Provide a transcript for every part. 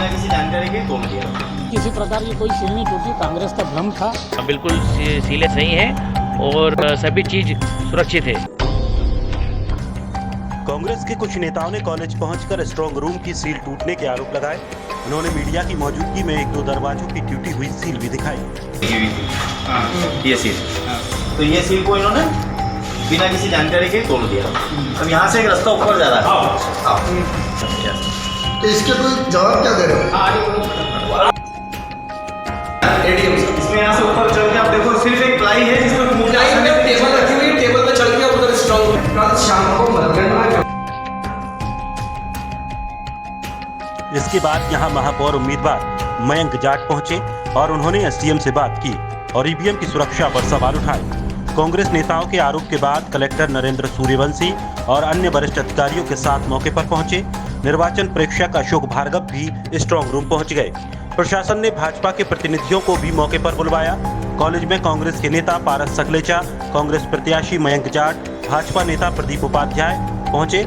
बिना किसी जानकारी के तोड़ दिया। किसी प्रकार की कोई सील नहीं टूटी, कांग्रेस का भ्रम था। बिल्कुल सीलें सही हैं और सभी चीज सुरक्षित है। कांग्रेस के कुछ नेताओं ने कॉलेज पहुंचकर स्ट्रांग रूम की सील टूटने के आरोप लगाए। उन्होंने मीडिया की मौजूदगी में 1-2 दरवाजों की टूटी हुई सील भी दिखाई। ये सील, तो ये सील को इन्होंने बिना किसी जानकारी के तोड़ दिया। अब यहाँ से एक रास्ता ऊपर जा रहा है। तो इसके कोई जवाब क्या दे रहे हो? इसमें यहाँ से ऊपर चढ़ के आप देखो, सिर्फ एक प्लाई है जिसमें टेबल रखी हुई है, टेबल पे चढ़ के उधर स्ट्रांग कल शाम को इसके बाद यहां महापौर उम्मीदवार मयंक जाट पहुंचे और उन्होंने एसडीएम से बात की और ईवीएम की सुरक्षा पर सवाल उठाए। कांग्रेस नेताओं के आरोप के बाद कलेक्टर नरेंद्र सूर्यवंशी और अन्य वरिष्ठ अधिकारियों के साथ मौके पर पहुंचे। निर्वाचन प्रेक्षक अशोक भार्गव भी स्ट्रांग रूम पहुंच गए। प्रशासन ने भाजपा के प्रतिनिधियों को भी मौके पर बुलवाया। कॉलेज में कांग्रेस के नेता पारस सकलेचा, कांग्रेस प्रत्याशी मयंक जाट, भाजपा नेता प्रदीप उपाध्याय पहुंचे।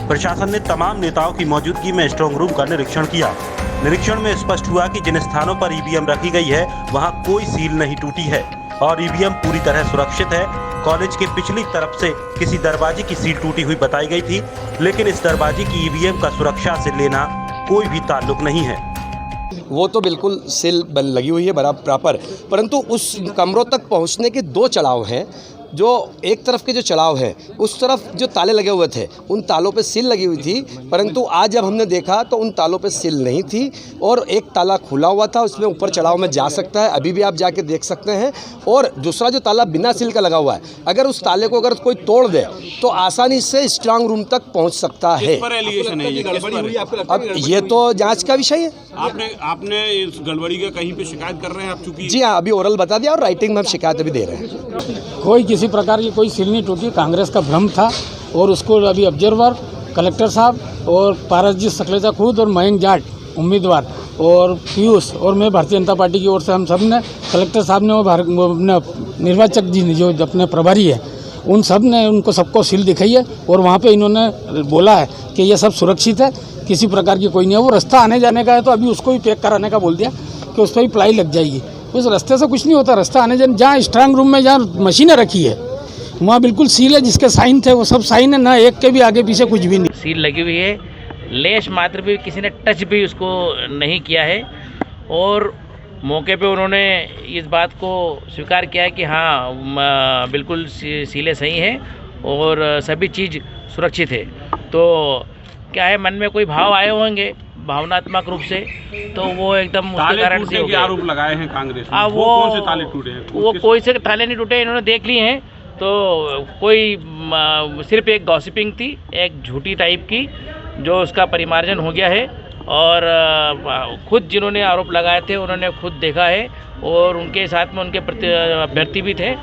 प्रशासन ने तमाम नेताओं की मौजूदगी में स्ट्रांग रूम का निरीक्षण किया। निरीक्षण में स्पष्ट हुआ कि जिन स्थानों पर ईवीएम रखी गई है वहां कोई सील नहीं टूटी है और ईवीएम पूरी तरह सुरक्षित है। कॉलेज के पिछली तरफ से किसी दरवाजे की सील टूटी हुई बताई गई थी, लेकिन इस दरवाजे की ईवीएम का सुरक्षा से लेना कोई भी ताल्लुक नहीं है। वो तो बिल्कुल सील लगी हुई है बराबर प्रॉपर, परंतु उस कमरों तक पहुंचने के 2 चढ़ाव हैं। जो एक तरफ के जो चढ़ाव है उस तरफ जो ताले लगे हुए थे उन तालों पे सील लगी हुई थी, परंतु आज जब हमने देखा तो उन तालों पे सील नहीं थी और एक ताला खुला हुआ था, उसमें ऊपर चढ़ाव में जा सकता है, अभी भी आप जाके देख सकते हैं। और दूसरा जो ताला बिना सील का लगा हुआ है, अगर उस ताले को अगर कोई तोड़ दे तो आसानी से स्ट्रांग रूम तक पहुंच सकता है। अब ये तो जाँच का विषय है। आपने इस गड़बड़ी का कहीं पे शिकायत कर रहे हैं आप? चूंकि जी हाँ, अभी ओरल बता दिया और राइटिंग में हम शिकायत भी दे रहे हैं। कोई किसी प्रकार की कोई सील नहीं टूटी, कांग्रेस का भ्रम था और उसको अभी ऑब्जर्वर कलेक्टर साहब और पारस जी सकलेचा खुद और मयंक जाट उम्मीदवार और पीयूष और मैं भारतीय जनता पार्टी की ओर से हम सब ने, कलेक्टर साहब ने वो निर्वाचक जी ने जो अपने प्रभारी है उन सब ने उनको सबको सील दिखाई है और वहाँ पे इन्होंने बोला है कि ये सब सुरक्षित है, किसी प्रकार की कोई नहीं है। वो रास्ता आने जाने का है तो अभी उसको भी पैक कराने का बोल दिया कि उस पर भी प्लाई लग जाएगी। उस रास्ते से कुछ नहीं होता, रास्ता आने जाने जहाँ स्ट्रांग रूम में जहाँ मशीनें रखी है वहाँ बिल्कुल सील है, जिसके साइन थे वो सब साइन है, ना एक के भी आगे पीछे कुछ भी नहीं। सील लगी हुई है, लेश मात्र भी किसी ने टच भी उसको नहीं किया है और मौके पे उन्होंने इस बात को स्वीकार किया है कि हाँ बिल्कुल सीलें सही हैं और सभी चीज़ सुरक्षित है। तो क्या है, मन में कोई भाव आए होंगे भावनात्मक रूप से, तो वो एकदम उसके कारण से आरोप लगाए हैं कांग्रेस ने। वो कौन से ताले टूटे हैं? वो कोई से ताले नहीं टूटे, इन्होंने देख लिए हैं। तो कोई सिर्फ एक गॉसिपिंग थी, एक झूठी टाइप की, जो उसका परिमार्जन हो गया है और खुद जिन्होंने आरोप लगाए थे उन्होंने खुद देखा है और उनके साथ में उनके अभ्यर्थी भी थे,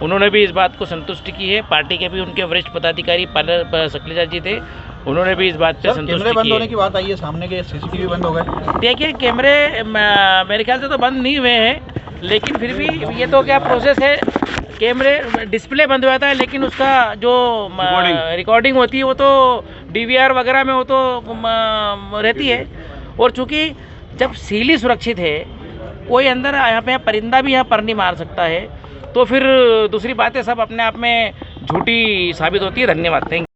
उन्होंने भी इस बात को संतुष्टि की है। पार्टी के भी उनके वरिष्ठ पदाधिकारी पारस सकलेचा जी थे, उन्होंने भी इस बात पे संतुष्टि बंद की होने की बात आई है सामने के, सीसीटीवी बंद हो गए। देखिए कैमरे मेरे ख्याल से तो बंद नहीं हुए हैं, लेकिन फिर भी ये तो क्या प्रोसेस है, कैमरे डिस्प्ले बंद हुआ था लेकिन उसका जो रिकॉर्डिंग होती है वो तो डीवीआर वगैरह में वो तो रहती है। और चूँकि जब सील ही सुरक्षित है, कोई अंदर यहाँ पे परिंदा भी यहाँ पर नहीं मार सकता है, तो फिर दूसरी बातें सब अपने आप में झूठी साबित होती है। धन्यवाद। Thank you.